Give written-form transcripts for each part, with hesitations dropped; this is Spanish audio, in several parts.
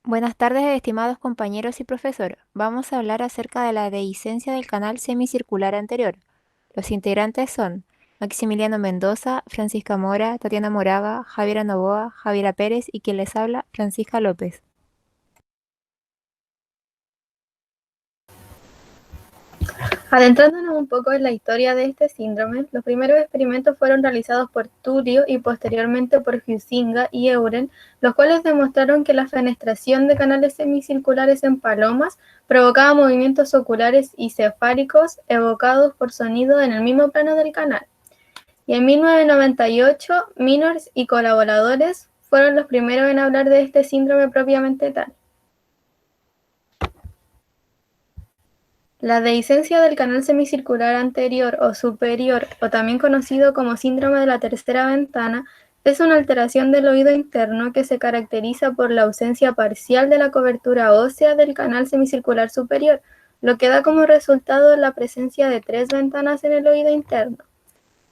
Buenas tardes, estimados compañeros y profesor. Vamos a hablar acerca de la dehiscencia del canal semicircular anterior. Los integrantes son Maximiliano Mendoza, Francisca Mora, Tatiana Moraga, Javiera Novoa, Javiera Pérez y quien les habla, Francisca López. Adentrándonos un poco en la historia de este síndrome, los primeros experimentos fueron realizados por Tulio y posteriormente por Huizinga y Euren, los cuales demostraron que la fenestración de canales semicirculares en palomas provocaba movimientos oculares y cefálicos evocados por sonido en el mismo plano del canal. Y en 1998, Minors y colaboradores fueron los primeros en hablar de este síndrome propiamente tal. La dehiscencia del canal semicircular anterior o superior, o también conocido como síndrome de la tercera ventana, es una alteración del oído interno que se caracteriza por la ausencia parcial de la cobertura ósea del canal semicircular superior, lo que da como resultado la presencia de 3 ventanas en el oído interno.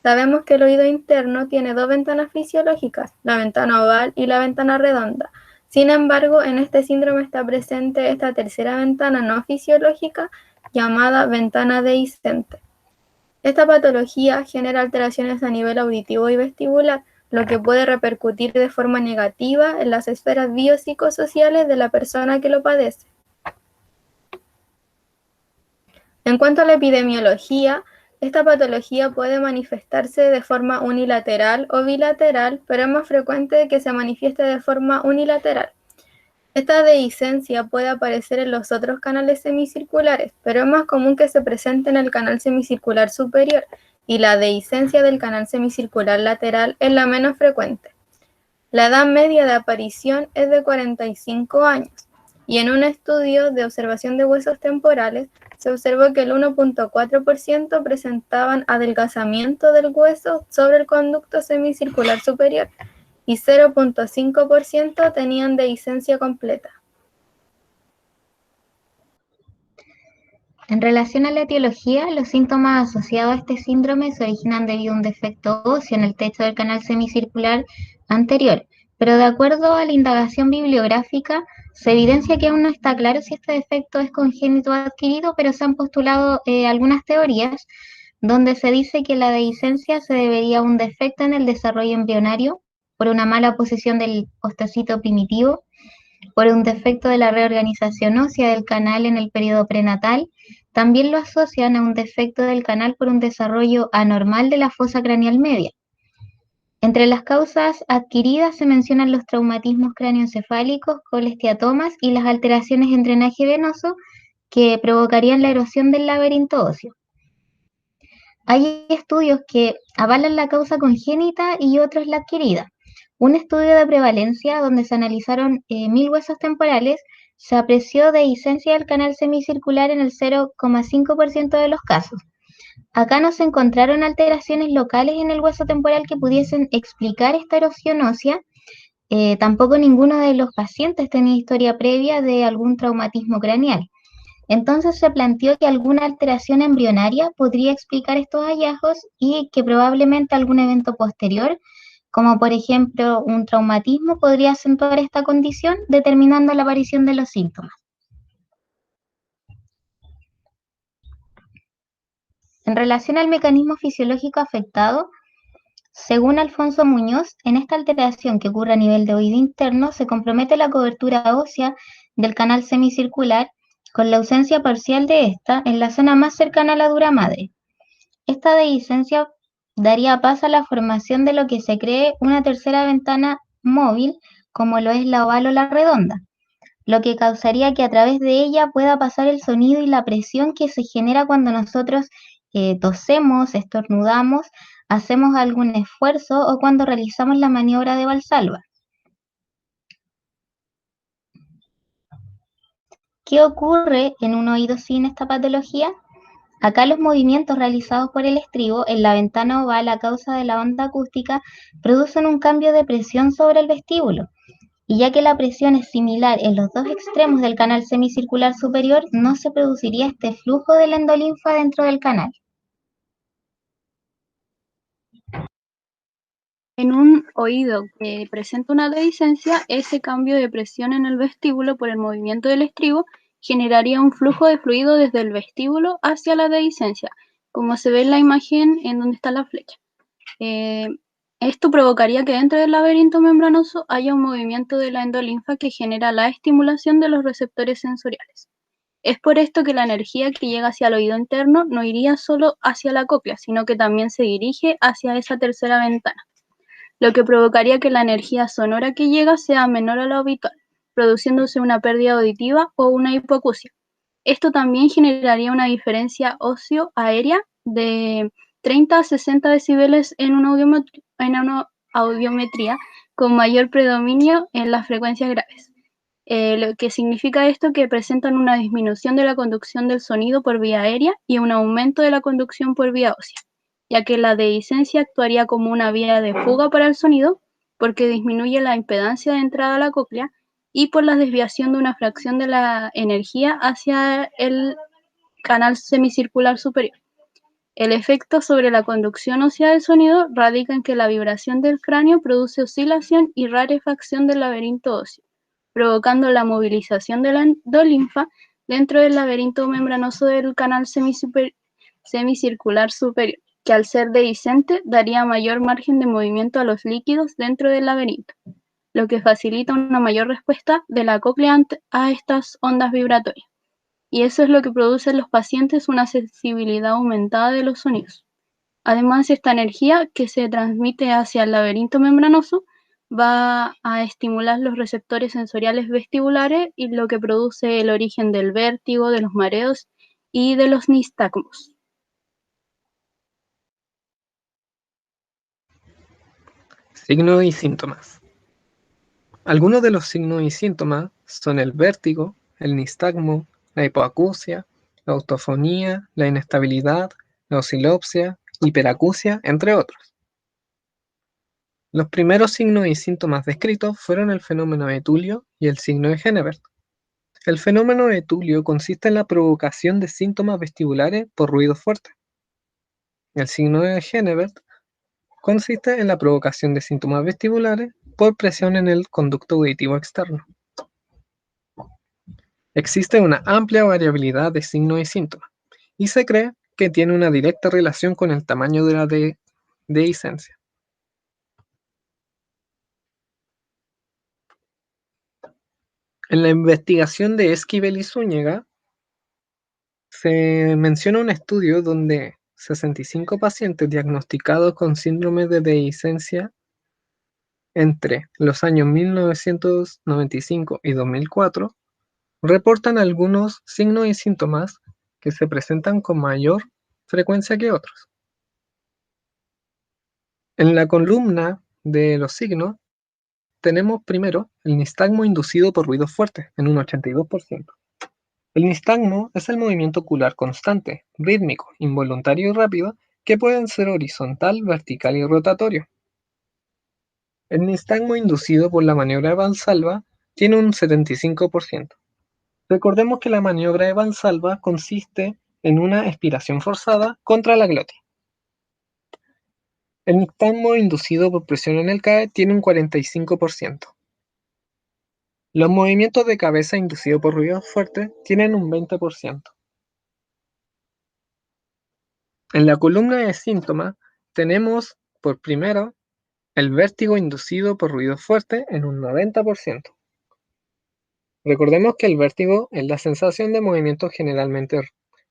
Sabemos que el oído interno tiene 2 ventanas fisiológicas, la ventana oval y la ventana redonda. Sin embargo, en este síndrome está presente esta tercera ventana no fisiológica llamada ventana dehiscente. Esta patología genera alteraciones a nivel auditivo y vestibular, lo que puede repercutir de forma negativa en las esferas biopsicosociales de la persona que lo padece. En cuanto a la epidemiología, esta patología puede manifestarse de forma unilateral o bilateral, pero es más frecuente que se manifieste de forma unilateral. Esta dehiscencia puede aparecer en los otros canales semicirculares, pero es más común que se presente en el canal semicircular superior, y la dehiscencia del canal semicircular lateral es la menos frecuente. La edad media de aparición es de 45 años, y en un estudio de observación de huesos temporales se observó que el 1.4% presentaban adelgazamiento del hueso sobre el conducto semicircular superior y 0.5% tenían dehiscencia completa. En relación a la etiología, los síntomas asociados a este síndrome se originan debido a un defecto óseo en el techo del canal semicircular anterior, pero de acuerdo a la indagación bibliográfica, se evidencia que aún no está claro si este defecto es congénito o adquirido, pero se han postulado algunas teorías donde se dice que la dehiscencia se debería a un defecto en el desarrollo embrionario por una mala posición del ostecito primitivo, por un defecto de la reorganización ósea del canal en el periodo prenatal. También lo asocian a un defecto del canal por un desarrollo anormal de la fosa craneal media. Entre las causas adquiridas se mencionan los traumatismos craneoencefálicos, colesteatomas y las alteraciones en drenaje venoso que provocarían la erosión del laberinto óseo. Hay estudios que avalan la causa congénita y otros la adquirida. Un estudio de prevalencia donde se analizaron 1.000 huesos temporales se apreció dehiscencia del canal semicircular en el 0,5% de los casos. Acá no se encontraron alteraciones locales en el hueso temporal que pudiesen explicar esta erosión ósea. Tampoco ninguno de los pacientes tenía historia previa de algún traumatismo craneal. Entonces se planteó que alguna alteración embrionaria podría explicar estos hallazgos y que probablemente algún evento posterior, como por ejemplo un traumatismo, podría acentuar esta condición, determinando la aparición de los síntomas. En relación al mecanismo fisiológico afectado, según Alfonso Muñoz, en esta alteración que ocurre a nivel de oído interno se compromete la cobertura ósea del canal semicircular con la ausencia parcial de esta en la zona más cercana a la dura madre. Esta dehiscencia daría paso a la formación de lo que se cree una tercera ventana móvil, como lo es la oval o la redonda, lo que causaría que a través de ella pueda pasar el sonido y la presión que se genera cuando nosotros tosemos, estornudamos, hacemos algún esfuerzo o cuando realizamos la maniobra de Valsalva. ¿Qué ocurre en un oído sin esta patología? Acá los movimientos realizados por el estribo en la ventana oval a causa de la onda acústica producen un cambio de presión sobre el vestíbulo, y ya que la presión es similar en los dos extremos del canal semicircular superior, no se produciría este flujo de la endolinfa dentro del canal. En un oído que presenta una dehiscencia, ese cambio de presión en el vestíbulo por el movimiento del estribo generaría un flujo de fluido desde el vestíbulo hacia la dehiscencia, como se ve en la imagen en donde está la flecha. Esto provocaría que dentro del laberinto membranoso haya un movimiento de la endolinfa que genera la estimulación de los receptores sensoriales. Es por esto que la energía que llega hacia el oído interno no iría solo hacia la cóclea, sino que también se dirige hacia esa tercera ventana, lo que provocaría que la energía sonora que llega sea menor a lo habitual, produciéndose una pérdida auditiva o una hipoacusia. Esto también generaría una diferencia óseo-aérea de 30 a 60 decibeles en una audiometría con mayor predominio en las frecuencias graves. Lo que significa esto que presentan una disminución de la conducción del sonido por vía aérea y un aumento de la conducción por vía ósea, ya que la dehiscencia actuaría como una vía de fuga para el sonido porque disminuye la impedancia de entrada a la cóclea y por la desviación de una fracción de la energía hacia el canal semicircular superior. El efecto sobre la conducción ósea del sonido radica en que la vibración del cráneo produce oscilación y rarefacción del laberinto óseo, provocando la movilización de la endolinfa dentro del laberinto membranoso del canal semicircular superior, que al ser dehiscente daría mayor margen de movimiento a los líquidos dentro del laberinto, lo que facilita una mayor respuesta de la cóclea a estas ondas vibratorias. Y eso es lo que produce en los pacientes una sensibilidad aumentada de los sonidos. Además, esta energía que se transmite hacia el laberinto membranoso va a estimular los receptores sensoriales vestibulares y lo que produce el origen del vértigo, de los mareos y de los nistagmos. Signos y síntomas. Algunos de los signos y síntomas son el vértigo, el nistagmo, la hipoacusia, la autofonía, la inestabilidad, la oscilopsia, hiperacusia, entre otros. Los primeros signos y síntomas descritos fueron el fenómeno de Tulio y el signo de Henneberg. El fenómeno de Tulio consiste en la provocación de síntomas vestibulares por ruido fuerte. El signo de Henneberg consiste en la provocación de síntomas vestibulares por presión en el conducto auditivo externo. Existe una amplia variabilidad de signos y síntomas, y se cree que tiene una directa relación con el tamaño de la dehiscencia. En la investigación de Esquivel y Zúñiga, se menciona un estudio donde 65 pacientes diagnosticados con síndrome de dehiscencia entre los años 1995 y 2004 reportan algunos signos y síntomas que se presentan con mayor frecuencia que otros. En la columna de los signos tenemos primero el nistagmo inducido por ruidos fuertes en un 82%. El nistagmo es el movimiento ocular constante, rítmico, involuntario y rápido que pueden ser horizontal, vertical y rotatorio. El nistagmo inducido por la maniobra de Valsalva tiene un 75%. Recordemos que la maniobra de Valsalva consiste en una expiración forzada contra la glotis. El nistagmo inducido por presión en el CAE tiene un 45%. Los movimientos de cabeza inducidos por ruidos fuertes tienen un 20%. En la columna de síntomas tenemos por primero el vértigo inducido por ruidos fuertes en un 90%. Recordemos que el vértigo es la sensación de movimiento generalmente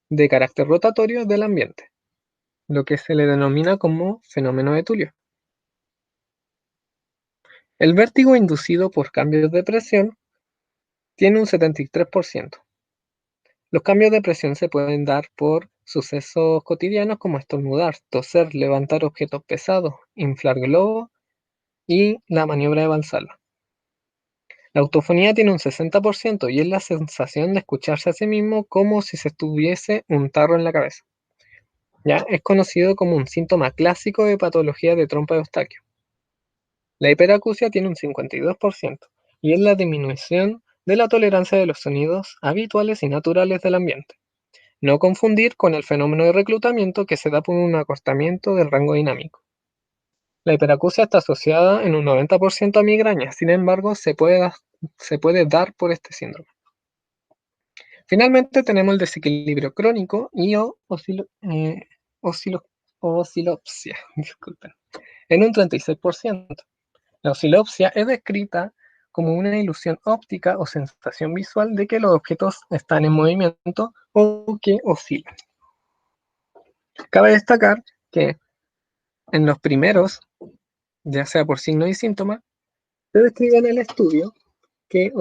de carácter rotatorio del ambiente, lo que se le denomina como fenómeno de Tulio. El vértigo inducido por cambios de presión tiene un 73%. Los cambios de presión se pueden dar por sucesos cotidianos como estornudar, toser, levantar objetos pesados, inflar globos y la maniobra de Valsalva. La autofonía tiene un 60% y es la sensación de escucharse a sí mismo como si se estuviese un tarro en la cabeza. Ya es conocido como un síntoma clásico de patología de trompa de Eustaquio. La hiperacusia tiene un 52% y es la disminución de la tolerancia de los sonidos habituales y naturales del ambiente. No confundir con el fenómeno de reclutamiento que se da por un acortamiento del rango dinámico. La hiperacusia está asociada en un 90% a migraña, sin embargo, se puede dar por este síndrome. Finalmente tenemos el desequilibrio crónico y oscilopsia, disculpen, en un 36%. La oscilopsia es descrita como una ilusión óptica o sensación visual de que los objetos están en movimiento o que oscilan. Cabe destacar que en los primeros, ya sea por signo y síntoma, se describe en el estudio que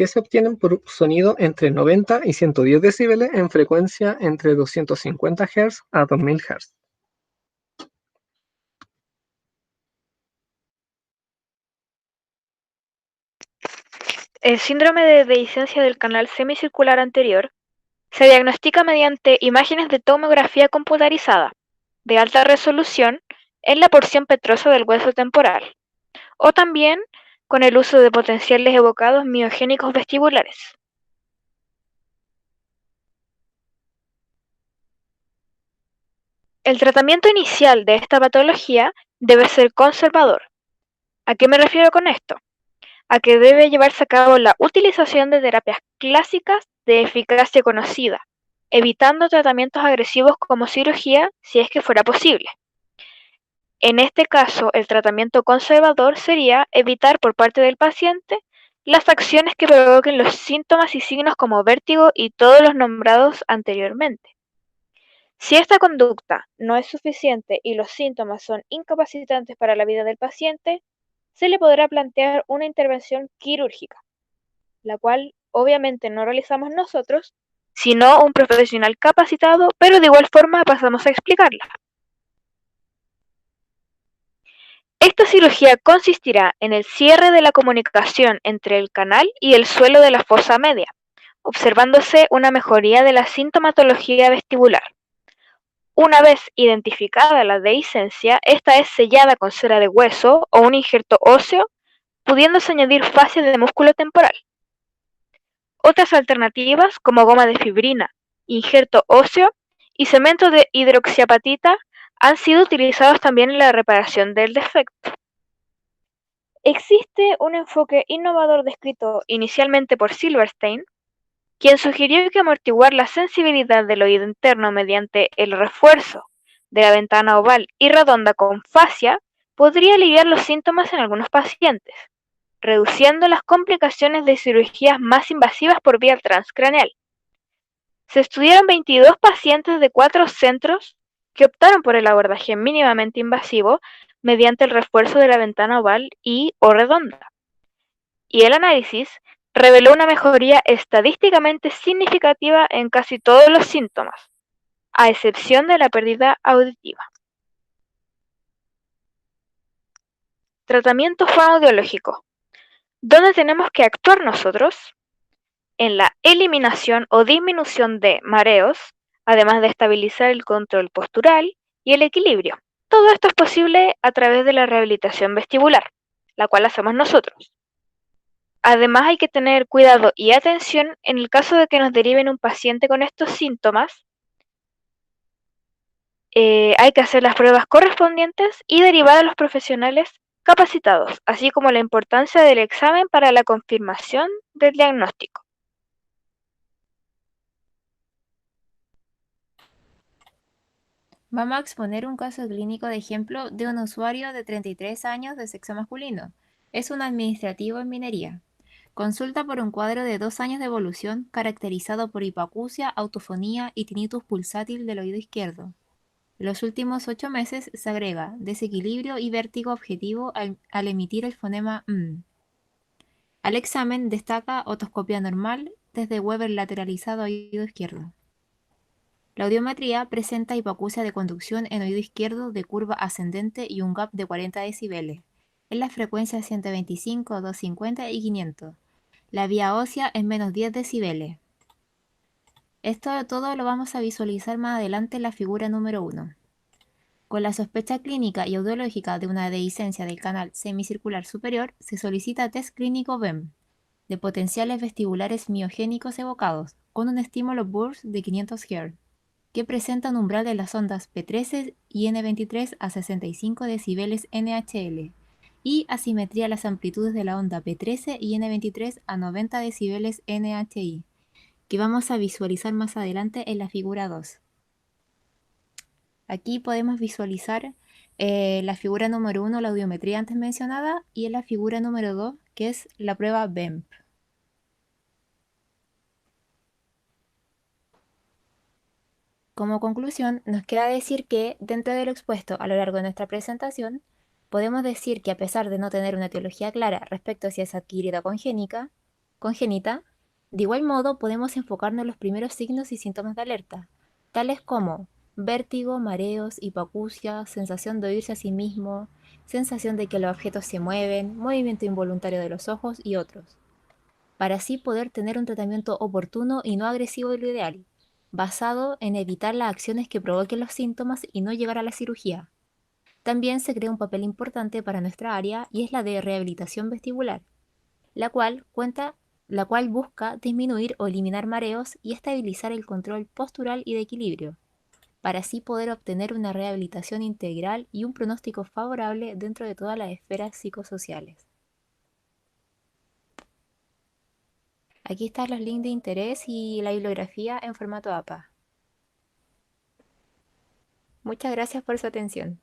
se obtienen por sonido entre 90 y 110 decibeles en frecuencia entre 250 Hz a 2000 Hz. El síndrome de dehiscencia del canal semicircular anterior se diagnostica mediante imágenes de tomografía computarizada de alta resolución en la porción petrosa del hueso temporal, o también con el uso de potenciales evocados miogénicos vestibulares. El tratamiento inicial de esta patología debe ser conservador. ¿A qué me refiero con esto? A que debe llevarse a cabo la utilización de terapias clásicas de eficacia conocida, evitando tratamientos agresivos como cirugía si es que fuera posible. En este caso, el tratamiento conservador sería evitar por parte del paciente las acciones que provoquen los síntomas y signos como vértigo y todos los nombrados anteriormente. Si esta conducta no es suficiente y los síntomas son incapacitantes para la vida del paciente, se le podrá plantear una intervención quirúrgica, la cual obviamente no realizamos nosotros, sino un profesional capacitado, pero de igual forma pasamos a explicarla. Esta cirugía consistirá en el cierre de la comunicación entre el canal y el suelo de la fosa media, observándose una mejoría de la sintomatología vestibular. Una vez identificada la dehiscencia, esta es sellada con cera de hueso o un injerto óseo, pudiéndose añadir fascia de músculo temporal. Otras alternativas, como goma de fibrina, injerto óseo y cemento de hidroxiapatita, han sido utilizados también en la reparación del defecto. Existe un enfoque innovador descrito inicialmente por Silverstein, quien sugirió que amortiguar la sensibilidad del oído interno mediante el refuerzo de la ventana oval y redonda con fascia podría aliviar los síntomas en algunos pacientes, reduciendo las complicaciones de cirugías más invasivas por vía transcraneal. Se estudiaron 22 pacientes de 4 centros que optaron por el abordaje mínimamente invasivo mediante el refuerzo de la ventana oval y o redonda. Y el análisis reveló una mejoría estadísticamente significativa en casi todos los síntomas, a excepción de la pérdida auditiva. Tratamiento fonoaudiológico. ¿Dónde tenemos que actuar nosotros? En la eliminación o disminución de mareos, además de estabilizar el control postural y el equilibrio. Todo esto es posible a través de la rehabilitación vestibular, la cual hacemos nosotros. Además hay que tener cuidado y atención en el caso de que nos deriven un paciente con estos síntomas. Hay que hacer las pruebas correspondientes y derivar a los profesionales capacitados, así como la importancia del examen para la confirmación del diagnóstico. Vamos a exponer un caso clínico de ejemplo de un usuario de 33 años de sexo masculino. Es un administrativo en minería. Consulta por un cuadro de 2 años de evolución caracterizado por hipoacusia, autofonía y tinnitus pulsátil del oído izquierdo. En los últimos 8 meses se agrega desequilibrio y vértigo objetivo al emitir el fonema m. Al examen destaca otoscopia normal desde Weber lateralizado a oído izquierdo. La audiometría presenta hipoacusia de conducción en oído izquierdo de curva ascendente y un gap de 40 decibeles, en las frecuencias 125, 250 y 500. La vía ósea es menos 10 decibeles. Esto todo lo vamos a visualizar más adelante en la figura número 1. Con la sospecha clínica y audiológica de una dehiscencia del canal semicircular superior, se solicita test clínico BEM, de potenciales vestibulares miogénicos evocados, con un estímulo burst de 500 Hz. que presenta un umbral de las ondas P13 y N23 a 65 decibeles NHL y asimetría a las amplitudes de la onda P13 y N23 a 90 decibeles NHI, que vamos a visualizar más adelante en la figura 2. Aquí podemos visualizar la figura número 1, la audiometría antes mencionada, y en la figura número 2, que es la prueba BEMP. Como conclusión, nos queda decir que, dentro de lo expuesto a lo largo de nuestra presentación, podemos decir que a pesar de no tener una etiología clara respecto a si es adquirida o congénita, de igual modo podemos enfocarnos en los primeros signos y síntomas de alerta, tales como vértigo, mareos, hipoacusia, sensación de oírse a sí mismo, sensación de que los objetos se mueven, movimiento involuntario de los ojos y otros, para así poder tener un tratamiento oportuno y no agresivo de lo ideal, basado en evitar las acciones que provoquen los síntomas y no llegar a la cirugía. También se crea un papel importante para nuestra área y es la de rehabilitación vestibular, la cual busca disminuir o eliminar mareos y estabilizar el control postural y de equilibrio, para así poder obtener una rehabilitación integral y un pronóstico favorable dentro de todas las esferas psicosociales. Aquí están los links de interés y la bibliografía en formato APA. Muchas gracias por su atención.